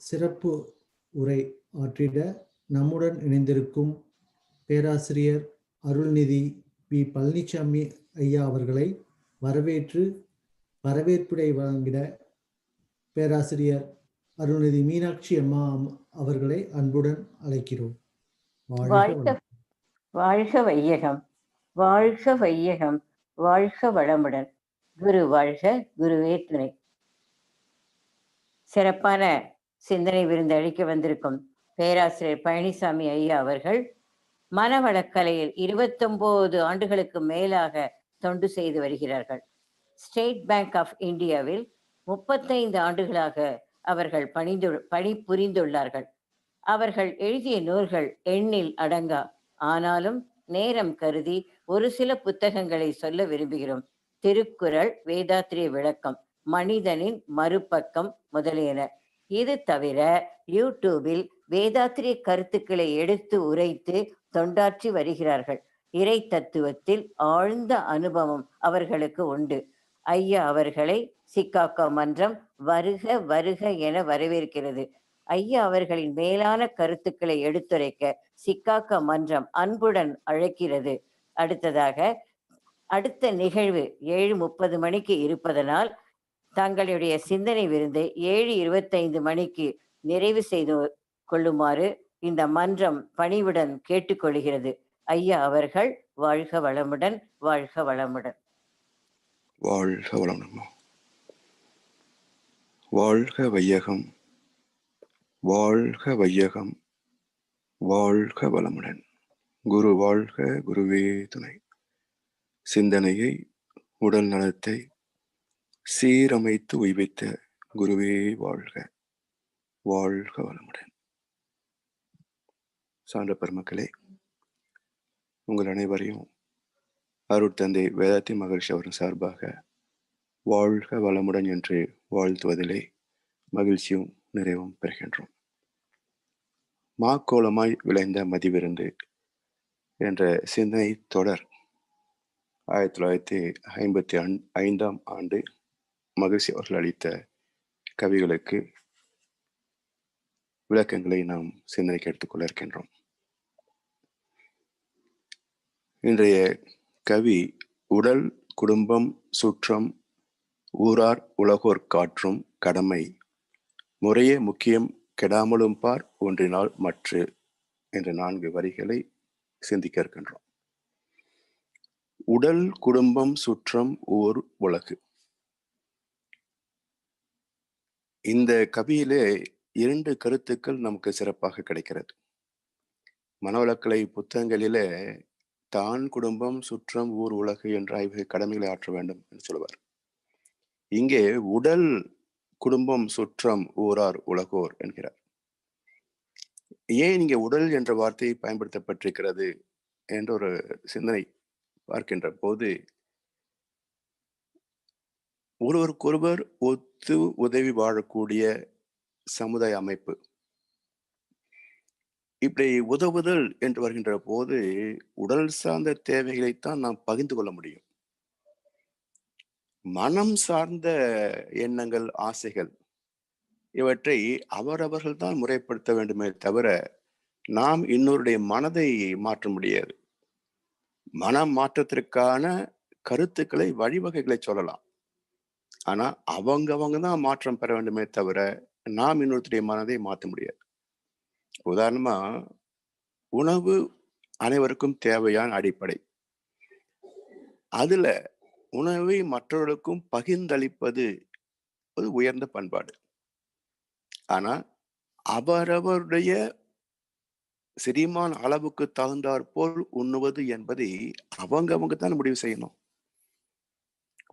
சிறப்பு உரை ஆற்றிட நம்முடன் இணைந்திருக்கும் பேராசிரியர் அருள்நிதி பி. பழனிசாமி ஐயா அவர்களை வரவேற்புரை வழங்கிட பேராசிரியர் அருள்நிதி மீனாட்சி அம்மா அவர்களை அன்புடன் அழைக்கிறோம். வாழ்க வாழ்க வையகம், வாழ்க வையகம், வாழ்க வளமுடன். குரு வாழ்க, குருவே துணை. சிறப்பான சிந்தனை விருந்து அளிக்க வந்திருக்கும் பேராசிரியர் பழனிசாமி ஐயா அவர்கள் மனவளக்கலையில் 29 ஆண்டுகளுக்கு மேலாக தொண்டு செய்து வருகிறார்கள். ஸ்டேட் பேங்க் ஆஃப் இந்தியாவில் 35 ஆண்டுகளாக அவர்கள் பணிபுரிந்துள்ளார்கள். அவர்கள் எழுதிய நூல்கள் எண்ணில் அடங்கா. ஆனாலும் நேரம் கருதி ஒரு சில புத்தகங்களை சொல்ல விரும்புகிறோம். திருக்குறள், வேதாத்திரிய விளக்கம், மனிதனின் மறுபக்கம் முதலியன. இது தவிர யூடியூபில் வேதாத்திரிய கருத்துக்களை எடுத்து உரைத்து தொண்டாற்றி வருகிறார்கள். இறை தத்துவத்தில் ஆழ்ந்த அனுபவம் அவர்களுக்கு உண்டு. ஐயா அவர்களை சிக்காகோ மன்றம் வருக வருக என வரவேற்கிறது. ஐயா அவர்களின் மேலான கருத்துக்களை எடுத்துரைக்க சிக்காகோ மன்றம் அன்புடன் அழைக்கிறது. அடுத்த நிகழ்வு 7:30 மணிக்கு இருப்பதனால் தங்களுடைய சிந்தனை விருந்து 7:25 மணிக்கு நிறைவு செய்து கொள்ளுமாறு இந்த மன்றம் பணிவுடன் கேட்டுக்கொள்கிறது. ஐயா அவர்கள் வாழ்க வளமுடன், வாழ்க வளமுடன். வாழ்க வளமுடன். வாழ்க வையகம், வாழ்க வையகம், வாழ்க வளமுடன். குரு வாழ்க, குருவே துணை. சிந்தனையை, உடல் நலத்தை சீரமைத்து உய்வித்த குருவே வாழ்க, வாழ்க வளமுடன். சான்ற பெருமக்களே, உங்கள் அனைவரையும் அருட்தந்தை வேதாத்தி மகரிஷி அவரின் சார்பாக வாழ்க வளமுடன் என்று வாழ்த்துவதிலே மகிழ்ச்சியும் நிறைவும் பெறுகின்றோம். மாக்கோலமாய் விளைந்த மதிவிருந்து என்ற சிந்தனை தொடர் 1955ஆம் ஆண்டு மகிழ்ச்சி அவர்கள் அளித்த கவிகளுக்கு விளக்கங்களை நாம் சிந்தனைக்கு எடுத்துக்கொள்ள இருக்கின்றோம். இன்றைய கவி உடல், குடும்பம், சுற்றம், ஊரார், உலகோர் காற்றும் கடமை முறையே முக்கியம் கெடாமலும் பார் ஒன்றினால் மற்று என்ற 4 வரிகளை சிந்திக்க இருக்கின்றோம். உடல், குடும்பம், சுற்றம், ஊர், உலகு. இந்த கவியிலே 2 கருத்துக்கள் நமக்கு சிறப்பாக கிடைக்கிறது. மனவளக்கலை புத்தகங்களிலே தான், குடும்பம், சுற்றம், ஊர், உலகு என்ற 5 கடமைகளை ஆற்ற வேண்டும் என்று சொல்லுவார். இங்கே உடல், குடும்பம், சுற்றம், ஊரார், உலகோர் என்கிறார். ஏன் இங்கே உடல் என்ற வார்த்தை பயன்படுத்தப்பட்டிருக்கிறது என்ற ஒரு சிந்தனை பார்க்கின்ற போது, ஒருவருக்கொருவர் ஒத்து உதவி வாழக்கூடிய சமுதாய அமைப்பு. இப்படி உதவுதல் என்று வருகின்ற போது உடல் சார்ந்த தேவைகளைத்தான் நாம் பகிர்ந்து கொள்ள முடியும். மனம் சார்ந்த எண்ணங்கள், ஆசைகள் இவற்றை அவரவர்கள் தான் முறைப்படுத்த வேண்டுமே தவிர நாம் இன்னொருடைய மனதை மாற்ற முடியாது. மனம் மாற்றத்திற்கான கருத்துக்களை, வழிவகைகளை சொல்லலாம். ஆனா அவங்க தான் மாற்றம் பெற வேண்டுமே தவிர நாம் இன்னொருத்தருடைய மனதை மாற்ற முடியாது. உதாரணமா, உணவு அனைவருக்கும் தேவையான அடிப்படை. அதுல உணவை மற்றவர்களுக்கும் பகிர்ந்தளிப்பது ஒரு உயர்ந்த பண்பாடு. ஆனா அவரவருடைய செரிமான அளவுக்கு தகுந்தாற் போல் உண்ணுவது என்பதை அவங்க தான் முடிவு செய்யணும்.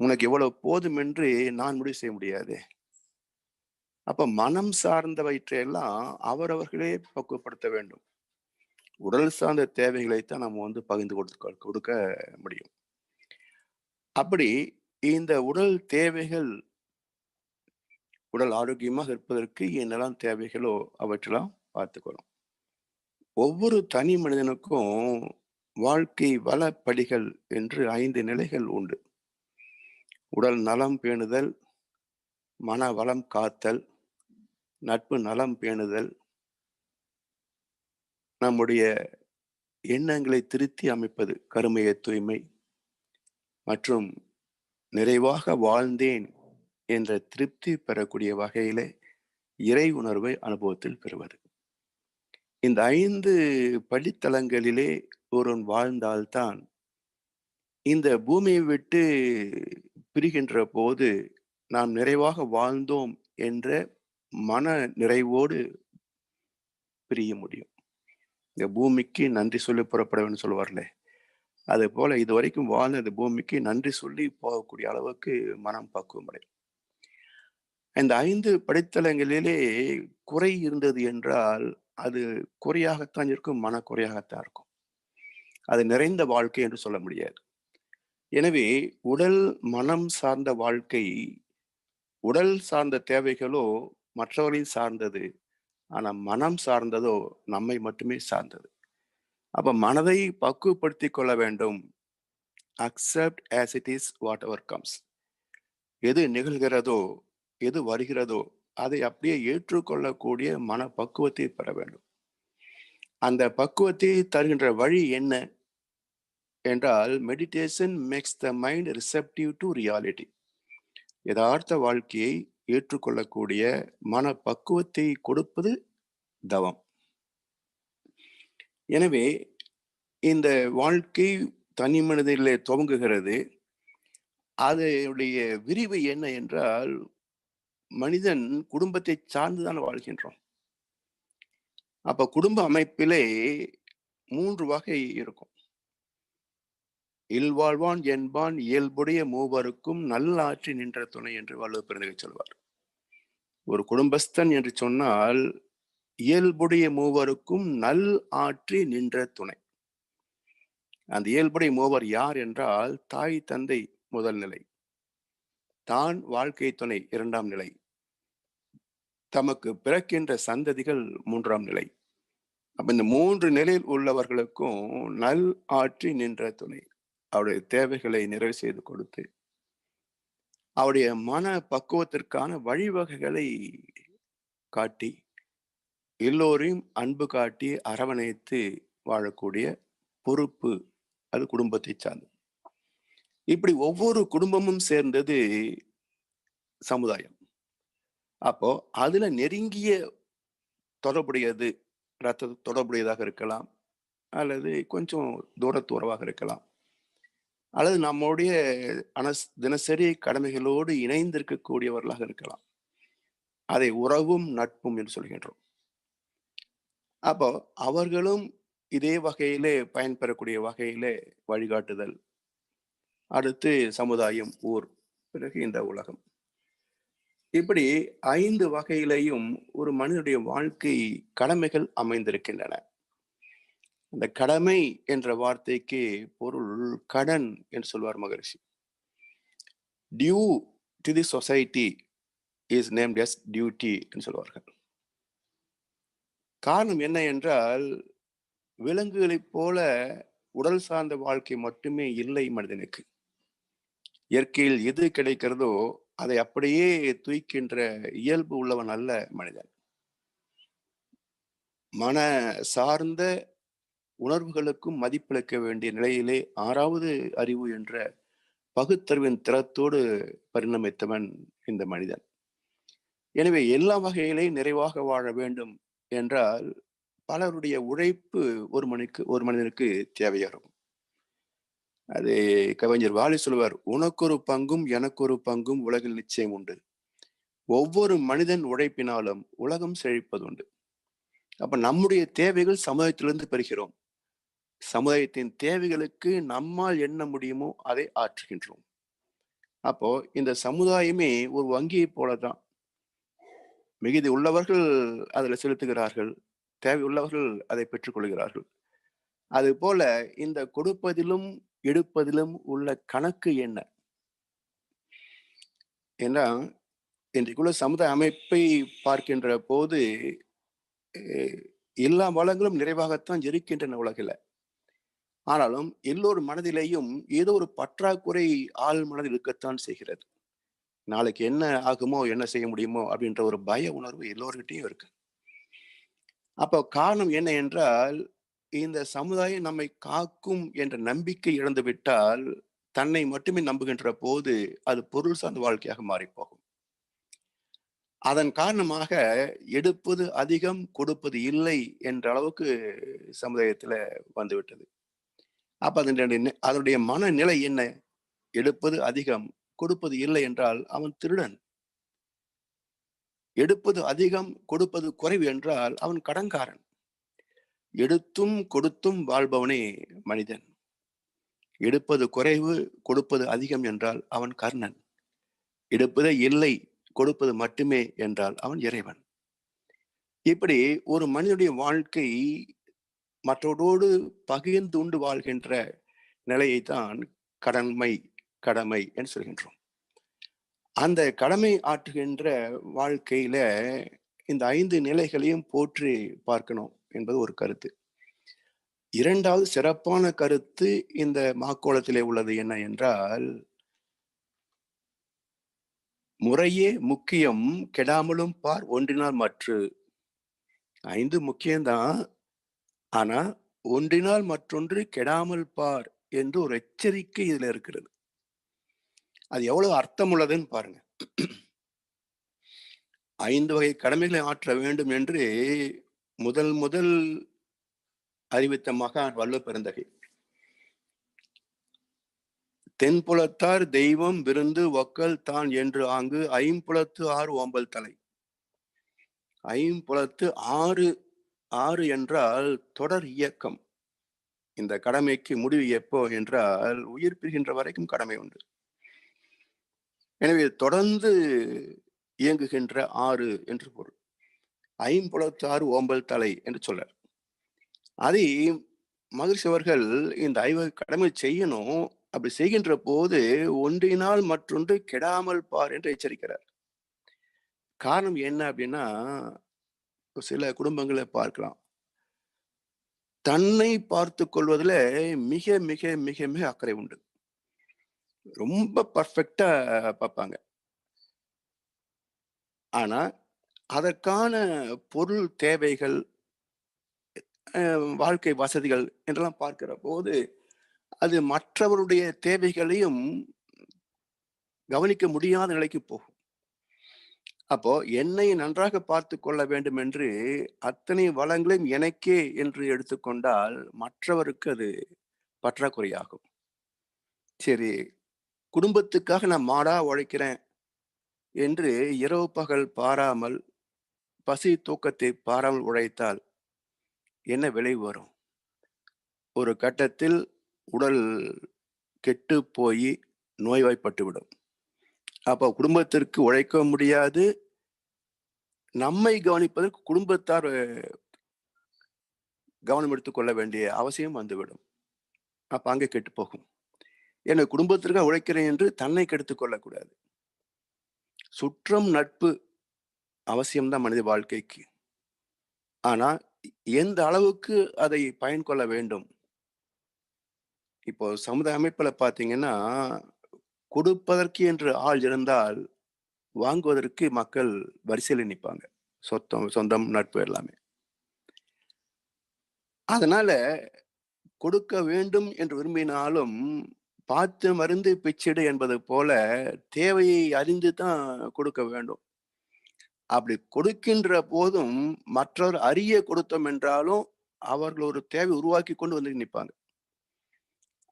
உனக்கு எவ்வளவு போதும் என்று நான் முடிவு செய்ய முடியாது. அப்ப மனம் சார்ந்தவற்றையெல்லாம் அவரவர்களே பக்குவப்படுத்த வேண்டும். உடல் சார்ந்த தேவைகளைத்தான் நம்ம பகிர்ந்து கொடுக்க முடியும். அப்படி இந்த உடல் தேவைகள், உடல் ஆரோக்கியமாக இருப்பதற்கு என்னெல்லாம் தேவைகளோ அவற்றெல்லாம் பார்த்துக்கணும். ஒவ்வொரு தனி மனிதனுக்கும் வாழ்க்கை வளப்படிகள் என்று 5 நிலைகள் உண்டு. உடல் நலம் பேணுதல், மன வளம் காத்தல், நட்பு நலம் பேணுதல், நம்முடைய எண்ணங்களை திருத்தி அமைப்பது, கருமைய தூய்மை மற்றும் நிறைவாக வாழ்ந்தேன் என்ற திருப்தி பெறக்கூடிய வகையிலே இறை உணர்வை அனுபவத்தில் பெறுவது. இந்த 5 படித்தளங்களிலே ஒருவன் வாழ்ந்தால்தான் இந்த பூமியை விட்டு பிரிகின்ற போது நாம் நிறைவாக வாழ்ந்தோம் என்ற மன நிறைவோடு பிரிய முடியும். இந்த பூமிக்கு நன்றி சொல்லி புறப்பட வேண்டும் சொல்லுவார்களே, அது போல இதுவரைக்கும் வாழ்ந்த இந்த பூமிக்கு நன்றி சொல்லி போகக்கூடிய அளவுக்கு மனம் பக்குவம் அடையும். இந்த 5 படித்தளங்களிலே குறை இருந்தது என்றால் அது குறையாகத்தான் இருக்கும், மனக்குறையாகத்தான் இருக்கும். அது நிறைந்த வாழ்க்கை என்று சொல்ல முடியாது. எனவே உடல் மனம் சார்ந்த வாழ்க்கை, உடல் சார்ந்த தேவைகளோ மற்றவர்களின் சார்ந்தது, ஆனா மனம் சார்ந்ததோ நம்மை மட்டுமே சார்ந்தது. அப்ப மனதை பக்குவப்படுத்திக் கொள்ள வேண்டும். Accept as it is whatever comes. எது நிகழ்கிறதோ, எது வருகிறதோ அதை அப்படியே ஏற்றுக்கொள்ளக்கூடிய மன பக்குவத்தை பெற வேண்டும். அந்த பக்குவத்தை தருகின்ற வழி என்ன என்றால், meditation makes the mind receptive to reality. யதார்த்த வாழ்க்கையை ஏற்றுக்கொள்ளக்கூடிய மன பக்குவத்தை கொடுப்பது தவம். எனவே இந்த வாழ்க்கை தனி மனிதனிலே துவங்குகிறது. அதனுடைய விரிவு என்ன என்றால், மனிதன் குடும்பத்தை சார்ந்துதான் வாழ்கின்றோம். அப்ப குடும்ப அமைப்பிலே 3 வகை இருக்கும். இல்வாழ்வான் என்பான் இயல்புடைய மூவருக்கும் நல்லாற்றி நின்ற துணை என்று வள்ளுவர் பெருந்தகை சொல்வார். ஒரு குடும்பஸ்தன் என்று சொன்னால் இயல்புடைய மூவருக்கும் நல் ஆற்றி நின்ற துணை. அந்த இயல்புடைய மூவர் யார் என்றால், தாய் தந்தை முதல் நிலை, தான் வாழ்க்கை துணை 2ஆம் நிலை, தமக்கு பிறக்கின்ற சந்ததிகள் 3ஆம் நிலை. அப்ப இந்த 3 நிலையில் உள்ளவர்களுக்கும் நல் ஆற்றி நின்ற துணை, அவருடைய தேவைகளை நிறைவு செய்து கொடுத்து அவருடைய மன பக்குவத்திற்கான வழிவகைகளை காட்டி எல்லோரையும் அன்பு காட்டி அரவணைத்து வாழக்கூடிய பொறுப்பு அது குடும்பத்தை சார்ந்தது. இப்படி ஒவ்வொரு குடும்பமும் சேர்ந்தது சமுதாயம். அப்போ அதுல நெருங்கிய தொடர்புடையது, ரத்த தொடர்புடையதாக இருக்கலாம், அல்லது கொஞ்சம் தூரத்து உறவாக இருக்கலாம், அல்லது நம்முடைய தினசரி கடமைகளோடு இணைந்திருக்கக்கூடியவர்களாக இருக்கலாம். அதை உறவும் நட்பும் என்று சொல்கின்றோம். அப்போ அவர்களும் இதே வகையிலே பயன்பெறக்கூடிய வகையிலே வழிகாட்டுதல், அடுத்து சமுதாயம், ஊர், பிறகு இந்த உலகம். இப்படி 5 வகையிலையும் ஒரு மனிதனுடைய வாழ்க்கை கடமைகள் அமைந்திருக்கின்றன. அந்த கடமை என்ற வார்த்தைக்கு பொருள் கடன் என்று சொல்வார் மகரிஷி. Due to the society is named as duty என்று சொல்வார்கள். காரணம் என்ன என்றால், விலங்குகளைப் போல உடல் சார்ந்த வாழ்க்கை மட்டுமே இல்லை மனிதனுக்கு. இயற்கையில் எது கிடைக்கிறதோ அதை அப்படியே தூய்க்கின்ற இயல்பு உள்ளவன் அல்ல மனிதன். மன சார்ந்த உணர்வுகளுக்கும் மதிப்பளிக்க வேண்டிய நிலையிலே 6வது அறிவு என்ற பகுத்தறிவின் திறத்தோடு பரிணமித்தவன் இந்த மனிதன். எனவே எல்லா வகையிலேயும் நிறைவாக வாழ வேண்டும் என்றால் பலருடைய உழைப்பு ஒரு மனிதனுக்கு தேவையாகும். அது கவிஞர் வாலி சொல்வார், உனக்கொரு பங்கும் எனக்கொரு பங்கும் உலகில் நிச்சயம் உண்டு. ஒவ்வொரு மனிதன் உழைப்பினாலும் உலகம் செழிப்பதுண்டு. அப்ப நம்முடைய தேவைகள் சமுதாயத்திலிருந்து பெறுகிறோம். சமுதாயத்தின் தேவைகளுக்கு நம்மால் என்ன முடியுமோ அதை ஆற்றுகின்றோம். அப்போ இந்த சமுதாயமே ஒரு வங்கியை போலதான். மிகுதி உள்ளவர்கள் அதில் செலுத்துகிறார்கள், தேவை உள்ளவர்கள் அதை பெற்றுக் கொள்கிறார்கள். அது போல இந்த கொடுப்பதிலும் எடுப்பதிலும் உள்ள கணக்கு என்ன ஏன்னா, இன்றைக்குள்ள சமுதாய அமைப்பை பார்க்கின்ற போது எல்லா வளங்களும் நிறைவாகத்தான் இருக்கின்றன உலகில. ஆனாலும் எல்லோரும் மனதிலேயும் ஏதோ ஒரு பற்றாக்குறை ஆள் மனதில் இருக்கத்தான் செய்கிறது. நாளைக்கு என்ன ஆகுமோ, என்ன செய்ய முடியுமோ அப்படின்ற ஒரு பய உணர்வு எல்லோர்கிட்டயும் இருக்கு. அப்போ காரணம் என்ன என்றால், இந்த சமுதாயம் நம்மை காக்கும் என்ற நம்பிக்கை இழந்து விட்டால், தன்னை மட்டுமே நம்புகின்ற போது அது பொருள் சார்ந்த வாழ்க்கையாக மாறிப்போகும். அதன் காரணமாக எடுப்பது அதிகம், கொடுப்பது இல்லை என்ற அளவுக்கு சமுதாயத்துல வந்துவிட்டது. அப்ப அதனுடைய மனநிலை என்ன? எடுப்பது அதிகம், கொடுப்பது இல்லை என்றால் அவன் திருடன். எடுப்பது அதிகம், கொடுப்பது குறைவு என்றால் அவன் கடன்காரன். எடுத்தும் கொடுத்தும் வாழ்பவனே மனிதன். எடுப்பது குறைவு, கொடுப்பது அதிகம் என்றால் அவன் கர்ணன். எடுப்பதே இல்லை, கொடுப்பது மட்டுமே என்றால் அவன் இறைவன். இப்படி ஒரு மனிதனுடைய வாழ்க்கை மற்றவரோடு பகிர்ந்து உண்டு வாழ்கின்ற நிலையைத்தான் கடமை என்று சொல்கின்றோம். அந்த கடமை ஆற்றுகின்ற வாழ்க்கையில இந்த 5 நிலைகளையும் போற்றி பார்க்கணும் என்பது ஒரு கருத்து. இரண்டாவது சிறப்பான கருத்து இந்த மாக்கோலத்திலே உள்ளது என்ன என்றால், முறையே முக்கியம் கெடாமலும் பார் ஒன்றினால் மற்று. 5 முக்கியம்தான். ஆனா ஒன்றினால் மற்றொன்று கெடாமல் பார் என்று ஒரு எச்சரிக்கை இதுல இருக்கிறது. அது எவ்வளவு அர்த்தம் உள்ளதுன்னு பாருங்க. 5 வகை கடமைகளை ஆற்ற வேண்டும் என்று முதல் அறிவித்த மகான் வள்ளுவ பெருந்தகை. தென்புலத்தார் தெய்வம் விருந்து ஒக்கல் தான் என்று ஆங்கு ஐம்புலத்து 6 ஓம்பல் தலை. ஐம்புலத்து 6 என்றால் தொடர் இயக்கம். இந்த கடமைக்கு முடிவு எப்போ என்றால் உயிர் பிரிகின்ற வரைக்கும் கடமை உண்டு. எனவே தொடர்ந்து இயங்குகின்ற 6 என்று பொருள். ஐம்புலத்து 6 ஓம்பல் தலை என்று சொல்றார். அதை மகிழ்ச்சி அவர்கள் இந்த 5 கடமை செய்யணும். அப்படி செய்கின்ற போது ஒன்றினால் மற்றொன்று கெடாமல் பார் என்று எச்சரிக்கிறார். காரணம் என்ன அப்படின்னா, சில குடும்பங்களை பார்க்கலாம். தன்னை பார்த்து கொள்வதில் மிக மிக மிக மிக அக்கறை உண்டு. ரொம்ப பர்ஃபெக்டா பார்ப்பாங்க. ஆனா அதற்கான பொருள் தேவைகள், வாழ்க்கை வசதிகள் என்றெல்லாம் பார்க்கிற போது அது மற்றவருடைய தேவைகளையும் கவனிக்க முடியாத நிலைக்கு போகும். அப்போ என்னை நன்றாக பார்த்து கொள்ள வேண்டும் என்று அத்தனை வளங்களையும் எனக்கே என்று எடுத்துக்கொண்டால் மற்றவருக்கு அது பற்றாக்குறையாகும். சரி, குடும்பத்துக்காக நான் மாடா உழைக்கிறேன் என்று இரவு பகல் பாராமல், பசி தூக்கத்தை பாராமல் உழைத்தால் என்ன விளைவு வரும்? ஒரு கட்டத்தில் உடல் கெட்டு போய் நோய்வாய்ப்பட்டுவிடும். அப்போ குடும்பத்திற்கு உழைக்க முடியாது. நம்மை கவனிப்பதற்கு குடும்பத்தார் கவனம் எடுத்துக்கொள்ள வேண்டிய அவசியம் வந்துவிடும். அப்ப அங்கே கெட்டு போகும். என குடும்பத்திற்காக உழைக்கிறேன் என்று தன்னை கெடுத்துக் கொள்ளக்கூடாது. சுற்றம் நட்பு அவசியம்தான் மனித வாழ்க்கைக்கு. ஆனா எந்த அளவுக்கு அதை பயன் கொள்ள வேண்டும்? இப்போ சமுதாய அமைப்புல பாத்தீங்கன்னா, கொடுப்பதற்கு என்று ஆள் இருந்தால் வாங்குவதற்கு மக்கள் வரிசையில் நிற்பாங்க. சொந்தம் நட்பு எல்லாமே. அதனால கொடுக்க வேண்டும் என்று விரும்பினாலும் பார்த்து மருந்து பிச்சிடு என்பது போல தேவையை அறிந்து தான் கொடுக்க வேண்டும். அப்படி கொடுக்கின்ற போதும் மற்றவர் அறிய கொடுத்தோம் என்றாலும் அவர்கள் ஒரு தேவை உருவாக்கி கொண்டு வந்து நிற்பாங்க.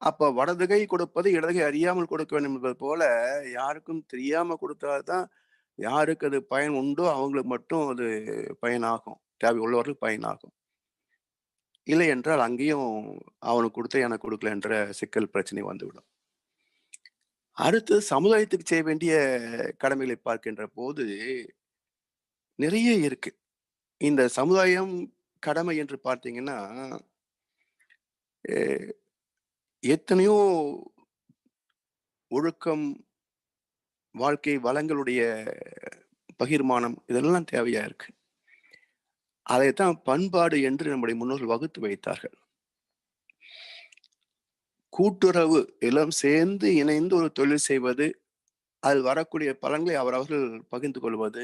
அப்ப வடதுகை கொடுப்பது இடதுகை அறியாமல் கொடுக்க வேண்டும் என்பது போல யாருக்கும் தெரியாம கொடுத்தாதான் யாருக்கு அது பயன் உண்டோ அவங்களுக்கு மட்டும் அது பயனாகும். தேவை உள்ளவர்கள் பயனாகும். இல்லை என்றால் அங்கேயும் அவனுக்கு கொடுத்த எனக்கு கொடுக்கல என்ற சிக்கல் பிரச்சனை வந்துவிடும். அடுத்து சமுதாயத்துக்கு செய்ய வேண்டிய கடமைகளை பார்க்கின்ற போது நிறைய இருக்கு. இந்த சமுதாயம் கடமை என்று பார்த்தீங்கன்னா எத்தனையோ ஒழுக்கம், வாழ்க்கை வளங்களுடைய பகிர்மானம் இதெல்லாம் தேவையா இருக்கு. அதைத்தான் பண்பாடு என்று நம்முடைய முன்னோர்கள் வகுத்து வைத்தார்கள். கூட்டுறவு எல்லாம் சேர்ந்து இணைந்து ஒரு தொழில் செய்வது, அதில் வரக்கூடிய பலன்களை அவரவர்கள் பகிர்ந்து கொள்வது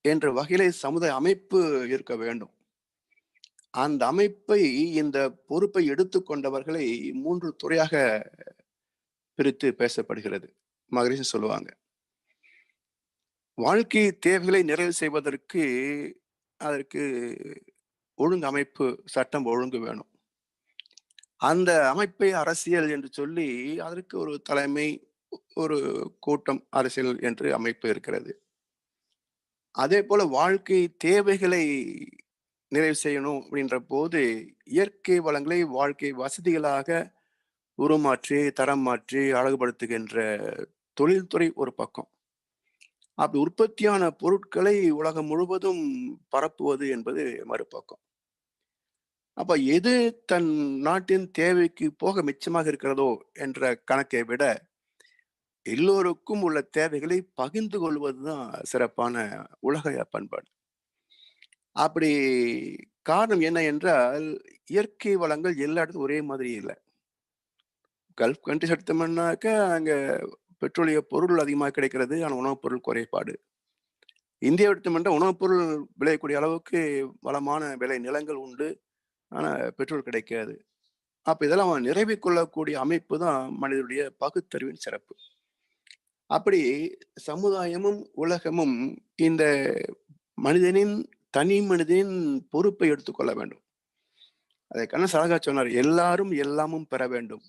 என்ற வகையிலே சமுதாய அமைப்பு இருக்க வேண்டும். அந்த அமைப்பை, இந்த பொறுப்பை எடுத்துக்கொண்டவர்களை 3 துறையாக பிரித்து பேசப்படுகிறது. மகரிஷி சொல்லுவாங்க, வாழ்க்கை தேவைகளை நிறைவு செய்வதற்கு அதற்கு ஒழுங்கு அமைப்பு, சட்டம் ஒழுங்கு வேணும். அந்த அமைப்பை அரசியல் என்று சொல்லி அதற்கு ஒரு தலைமை, ஒரு கூட்டம், அரசியல் என்று அமைப்பு இருக்கிறது. அதே போல வாழ்க்கை தேவைகளை நிறைவு செய்யணும் அப்படின்ற போது இயற்கை வளங்களை வாழ்க்கை வசதிகளாக உருமாற்றி, தரம் மாற்றி, அழகுபடுத்துகின்ற தொழில்துறை ஒரு பக்கம். அப்படி உற்பத்தியான பொருட்களை உலகம் முழுவதும் பரப்புவது என்பது மறுபக்கம். அப்ப எது தன் நாட்டின் தேவைக்கு போக மிச்சமாக இருக்கிறதோ என்ற கணக்கை விட எல்லோருக்கும் உள்ள தேவைகளை பகிர்ந்து கொள்வதுதான் சிறப்பான உலக பண்பாடு. அப்படி காரணம் என்ன என்றால், இயற்கை வளங்கள் எல்லா இடத்துக்கும் ஒரே மாதிரி இல்லை. கல்ஃப் கண்ட்ரிஸ் எடுத்தோம்னாக்க அங்க பெட்ரோலிய பொருள் அதிகமாக கிடைக்கிறது, ஆனால் உணவுப் பொருள் குறைபாடு. இந்தியா எடுத்தோம்னா உணவுப் பொருள் விளையக்கூடிய அளவுக்கு வளமான விளை நிலங்கள் உண்டு, ஆனா பெட்ரோல் கிடைக்காது. அப்ப இதெல்லாம் அவன் நிறைவேற்றிக் கொள்ளக்கூடிய அமைப்பு தான் மனிதனுடைய பகுத்தறிவின் சிறப்பு. அப்படி சமுதாயமும் உலகமும் இந்த மனிதனின், தனி மனிதனின் பொறுப்பை எடுத்துக்கொள்ள வேண்டும். அதை கண்ணன் அழகா சொன்னார், எல்லாரும் எல்லாமும் பெற வேண்டும்.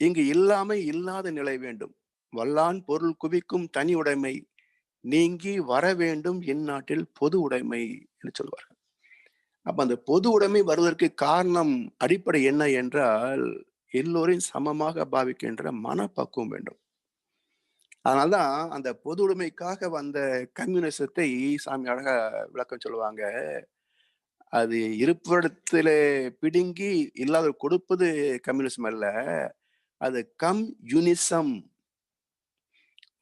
இங்கு இல்லாமை இல்லாத நிலை வேண்டும். வல்லான் பொருள் குவிக்கும் தனி உடைமை நீங்கி வர வேண்டும் இந்நாட்டில் பொது உடைமை என்று சொல்வார்கள். அப்ப அந்த பொது உடைமை வருவதற்கு காரணம், அடிப்படை என்ன என்றால், எல்லோரையும் சமமாக பாவிக்கின்ற மனப்பக்குவம் வேண்டும். அதனால்தான் அந்த பொது உடைமைக்காக வந்த கம்யூனிசத்தை சாமி அழகா விளக்கம் சொல்லுவாங்க. அது இருப்பிடத்திலே பிடுங்கி இல்லாத கொடுப்பது கம்யூனிசம் அல்ல, அது கம் யூனிசம்.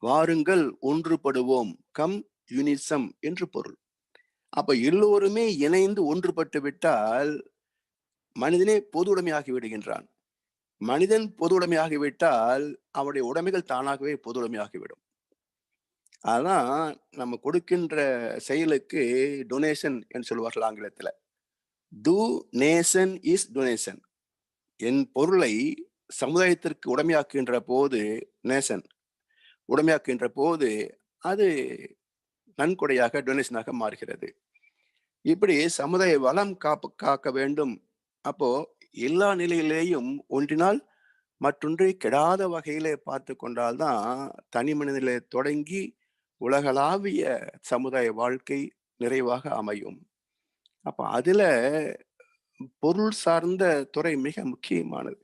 வாருங்கள் ஒன்றுபடுவோம், கம் யூனிசம் என்று பொருள். அப்ப எல்லோருமே இணைந்து ஒன்றுபட்டு விட்டால் மனிதனே பொது உடைமையாகி விடுகின்றான். மனிதன் பொது உடைமையாகிவிட்டால் அவனுடைய உடைமைகள் தானாகவே பொது உடைமையாகிவிடும். அதான் நம்ம கொடுக்கின்ற செயலுக்கு டொனேஷன் என்று சொல்வார்கள் ஆங்கிலத்துல. To nation is donation. என் பொருளை சமுதாயத்திற்கு உடைமையாக்குகின்ற போது, நேஷன் உடைமையாக்குகின்ற போது அது நன்கொடையாக, டொனேஷனாக மாறுகிறது. இப்படி சமுதாய வளம் காக்க வேண்டும். அப்போ எல்லா நிலையிலேயும் ஒன்றினால் மற்றொன்றை கெடாத வகையிலே பார்த்து கொண்டால்தான் தனி மனிதனிலே தொடங்கி உலகளாவிய சமுதாய வாழ்க்கை நிறைவாக அமையும். அப்ப அதுல பொருள் சார்ந்த துறை மிக முக்கியமானது.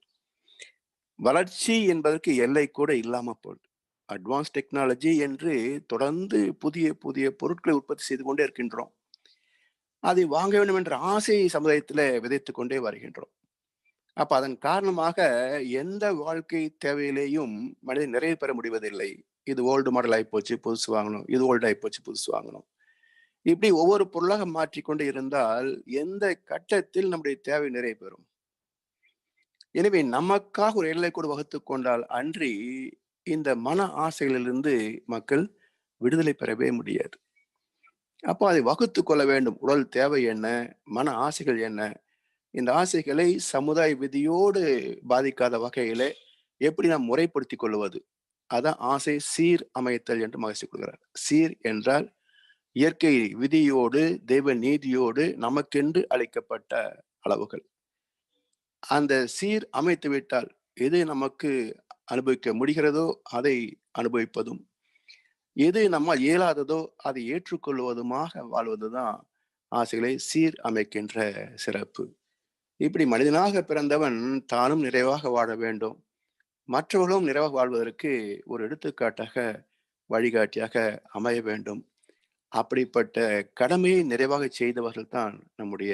வளர்ச்சி என்பதற்கு எல்லை கூட இல்லாம போகுது. அட்வான்ஸ் டெக்னாலஜி என்று தொடர்ந்து புதிய புதிய பொருட்களை உற்பத்தி செய்து கொண்டே இருக்கின்றோம். அதை வாங்க வேண்டும் என்ற ஆசையை சமுதாயத்துல விதைத்துக் கொண்டே வருகின்றோம். அப்ப அதன் காரணமாக எந்த வாழ்க்கை தேவையிலேயும் மனிதன் நிறைவு பெற முடிவதில்லை. இது ஓல்டு மாடல் ஆகிப்போச்சு, புதுசு வாங்கணும். இது ஓல்டு ஆகிப்போச்சு, புதுசு வாங்கணும். இப்படி ஒவ்வொரு பொருளாக மாற்றிக்கொண்டு இருந்தால் எந்த கட்டத்தில் நம்முடைய தேவை நிறைவு பெறும்? எனவே நமக்காக ஒரு எல்லை கூட வகுத்து கொண்டால் அன்றி இந்த மன ஆசைகளிலிருந்து மக்கள் விடுதலை பெறவே முடியாது. அப்போ அதை வகுத்து கொள்ள வேண்டும். உடல் தேவை என்ன, மன ஆசைகள் என்ன, இந்த ஆசைகளை சமுதாய விதியோடு பாதிக்காத வகையிலே எப்படி நாம் முறைப்படுத்திக் கொள்வது? அதான் ஆசை சீர் அமைத்தல் என்று மகிழ்ச்சி கொள்கிறார். சீர் என்றால் இயற்கை விதியோடு, தெய்வ நீதியோடு நமக்கென்று அளிக்கப்பட்ட அளவுகள். அந்த சீர் அமைத்து விட்டால் எது நமக்கு அனுபவிக்க முடிகிறதோ அதை அனுபவிப்பதும், எது நம்மால் இயலாததோ அதை ஏற்றுக்கொள்வதுமாக வாழ்வதுதான் ஆசைகளை சீர் அமைக்கின்ற சிறப்பு. இப்படி மனிதனாக பிறந்தவன் தானும் நிறைவாக வாழ வேண்டும், மற்றவர்களும் நிறைவாக வாழ்வதற்கு ஒரு எடுத்துக்காட்டாக, வழிகாட்டியாக அமைய வேண்டும். அப்படிப்பட்ட கடமையை நிறைவாக செய்தவர்கள் தான் நம்முடைய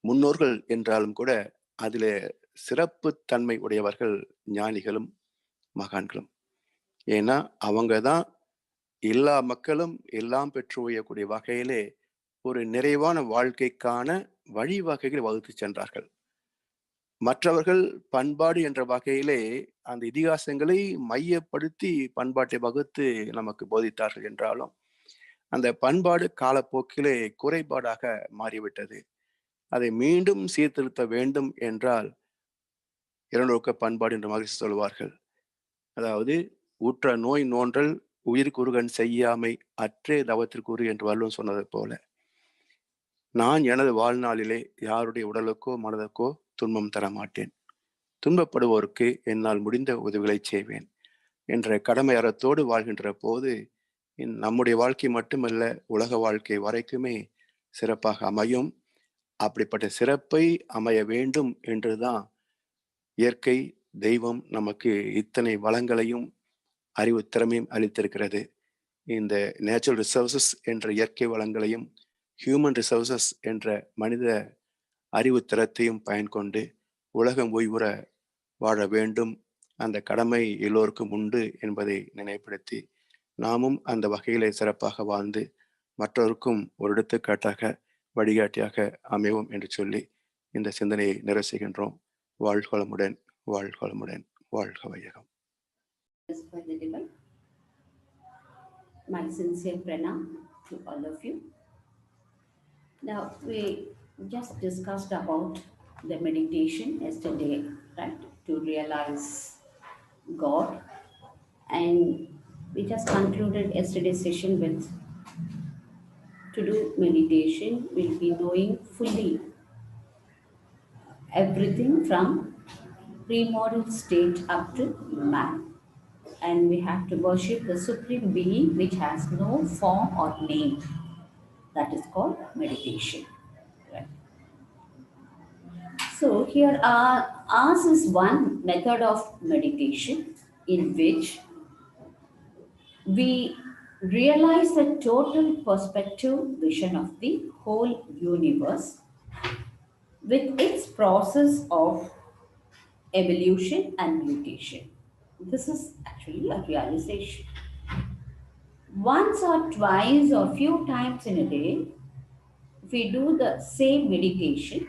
முன்னோர்கள் என்றாலும் கூட அதில் சிறப்பு தன்மை உடையவர்கள் ஞானிகளும் மகான்களும். ஏன்னா அவங்க தான் எல்லா மக்களும் எல்லாம் பெற்று உயரக்கூடிய வகையிலே ஒரு நிறைவான வாழ்க்கைக்கான வழிவகைகளை வகுத்து சென்றார்கள். மற்றவர்கள் பண்பாடு என்ற வகையிலே அந்த இதிகாசங்களை மையப்படுத்தி பண்பாட்டை வகுத்து நமக்கு போதித்தார்கள் என்றாலும் அந்த பண்பாடு காலப்போக்கிலே குறைபாடாக மாறிவிட்டது. அதை மீண்டும் சீர்திருத்த வேண்டும் என்றால் இரண்டொழுக்க பண்பாடு என்று மகிழ்ச்சி சொல்வார்கள். அதாவது உற்ற நோய் நோன்றல் உயிர்க்குறுகன் செய்யாமை அற்றே தவத்திற்குரு என்று வள்ளுவன் சொன்னது போல, நான் எனது வாழ்நாளிலே யாருடைய உடலுக்கோ மனதுக்கோ துன்பம் தர மாட்டேன், துன்பப்படுவோருக்கு என்னால் முடிந்த உதவிகளை செய்வேன் என்ற கடமை அறத்தோடு வாழ்கின்ற போது நம்முடைய வாழ்க்கை மட்டுமல்ல உலக வாழ்க்கை வரைக்குமே சிறப்பாக அமையும். அப்படிப்பட்ட சிறப்பை அமைய வேண்டும் என்றுதான் இயற்கை தெய்வம் நமக்கு இத்தனை வளங்களையும் அறிவு திறமையும் அளித்திருக்கிறது. இந்த நேச்சுரல் ரிசோர்சஸ் என்ற இயற்கை வளங்களையும் ஹியூமன் ரிசோர்சஸ் என்ற மனித அறிவு திறத்தையும் பயன்கொண்டு உலகம் ஓய்வுற வாழ வேண்டும். அந்த கடமை எல்லோருக்கும் உண்டு என்பதை நினைவுபடுத்தி நாமும் அந்த வகையிலே சிறப்பாக வாழ்ந்து மற்றவருக்கும் ஒரு எடுத்துக்காட்டாக வழிகாட்டியாக அமைவோம் என்று சொல்லி இந்த சிந்தனையை நிறைவு செய்கின்றோம். வாழ்வளமுடன், வாழ்வளமுடன், வாழ்க வையகம். My sincere pranam to all of you. Now we just discussed about the meditation yesterday, right? To realize God, and we just concluded yesterday's session with to do meditation. We'll be knowing fully everything from primordial state up to man. And we have to worship the Supreme Being which has no form or name. That is called meditation. Right? So here ours is one method of meditation in which we realize the total perspective vision of the whole universe with its process of evolution and mutation. This is actually a realization. Once or twice or few times in a day, if we do the same meditation,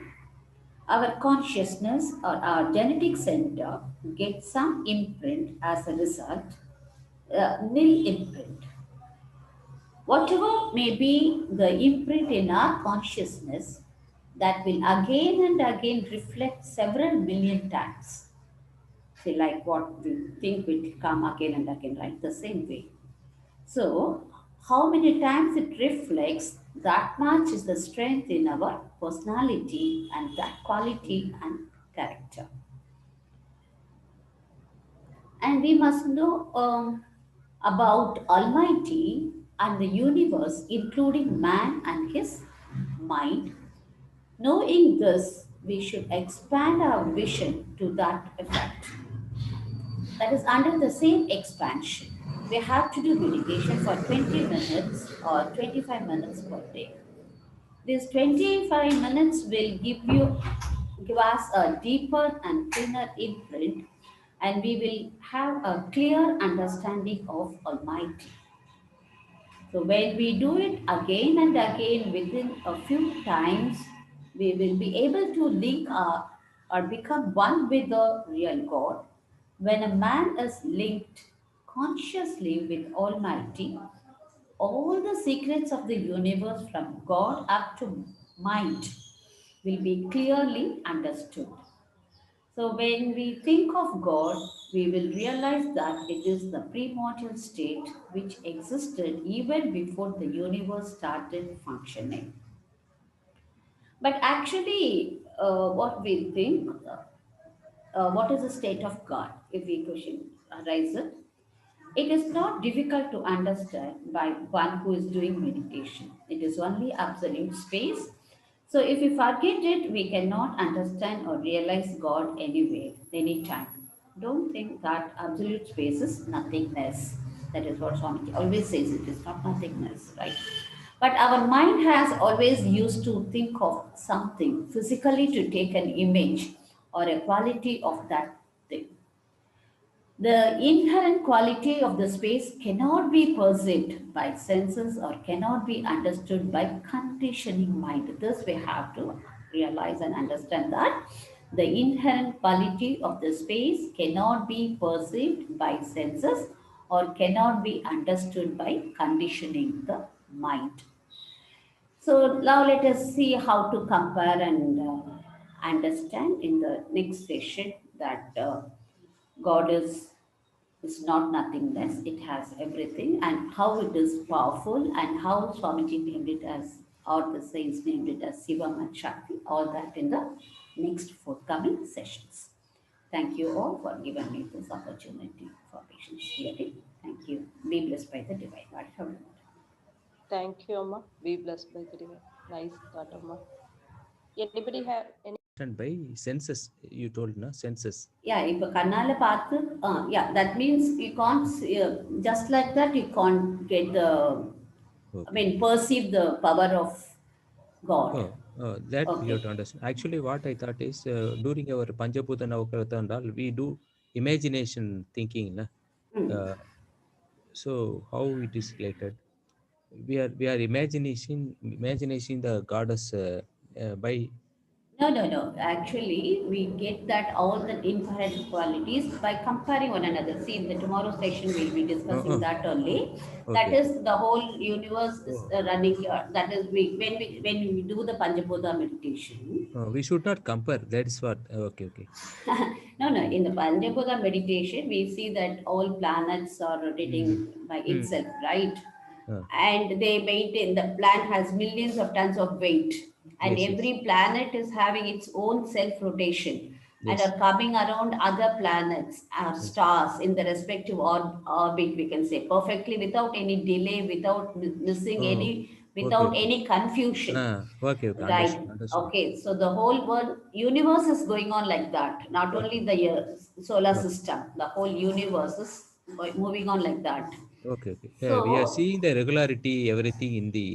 our consciousness or our genetic center gets some imprint as a result, nil imprint. Whatever may be the imprint in our consciousness, that will again and again reflect several million times. See, like what we think will come again and again, right? The same way. So, how many times it reflects, that much is the strength in our personality and that quality and character. And we must know about Almighty and the universe, including man and his mind. Knowing this, we should expand our vision to that effect. That is, under the same expansion, we have to do meditation for 20 minutes or 25 minutes per day. These 25 minutes will give us a deeper and thinner imprint, and we will have a clear understanding of Almighty. So when we do it again and again within a few times, we will be able to link or become one with the real God. When a man is linked consciously with Almighty, all the secrets of the universe from God up to mind will be clearly understood. So when we think of God, we will realize that it is the primordial state which existed even before the universe started functioning. But actually, what we think, what is the state of God? If we question arises, it is not difficult to understand by one who is doing meditation. It is only absolute space. So if we forget it, we cannot understand or realize God anywhere, anytime. Don't think that absolute space is nothingness. That is what Swamiji always says, it is not nothingness, right? But our mind has always used to think of something physically to take an image or a quality of that thing. The inherent quality of the space cannot be perceived by senses or cannot be understood by conditioning mind. Thus, we have to realize and understand that The inherent quality of the space cannot be perceived by senses or cannot be understood by conditioning the mind. So now let us see how to compare and understand in the next session that God is not nothingness, it has everything, and how it is powerful, and how Swamiji named it as, or the saints named it as Shivam and Shakti, all that in the next forthcoming sessions. Thank you all for giving me this opportunity for patience hearing. Thank you. Be blessed by the divine. Whatever. Thank you, Amma. Be blessed by the divine. Nice thought, Amma. Anybody have any? And by senses, you told, na, senses. Yeah, இப்போ கண்ணால பார்த்து, yeah, that means you can't just like that you can't get the, Okay. I mean, perceive the power of God. That Okay. you have to understand. Actually, what I thought is during our Panjabhuta Navakarata and all, we do imagination thinking. Na? Mm. So how it is related? We are imagining the goddess by. No. Actually, we get that all the inherent qualities by comparing one another. See, in the tomorrow session, we'll be discussing that only. That Okay. is the whole universe is Oh. running here. That is when we do the Panjabhuta meditation. We should not compare. That is what. Okay. No. In the Panjabhuta meditation, we see that all planets are rotating by itself, right? And they maintain, the planet has millions of tons of weight, and Yes, every planet is having its own self rotation and Yes. are coming around other planets or stars in the respective orbit, we can say, perfectly without any delay, without missing any, without okay. any confusion. Okay. Right. Understood. Okay. So the whole world universe is going on like that. Not only the solar system, the whole universe is moving on like that. Okay. So We are seeing the regularity, everything in the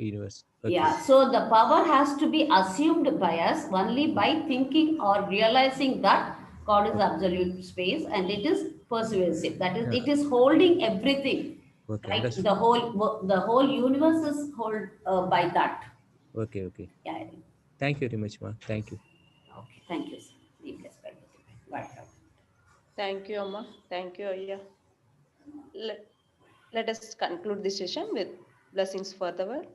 universe. Okay. yeah, so the power has to be assumed by us only by thinking or realizing that God is absolute space and it is persuasive. That is, it is holding everything. Okay, Right? understood. The whole universe is held by that. Okay. Yeah. Thank you very much, ma. Thank you. Okay. Thank you, sir. Be blessed by the divine. Welcome. Thank you, Amma. Thank you, Ayya. Let us conclude this session with blessings for the world.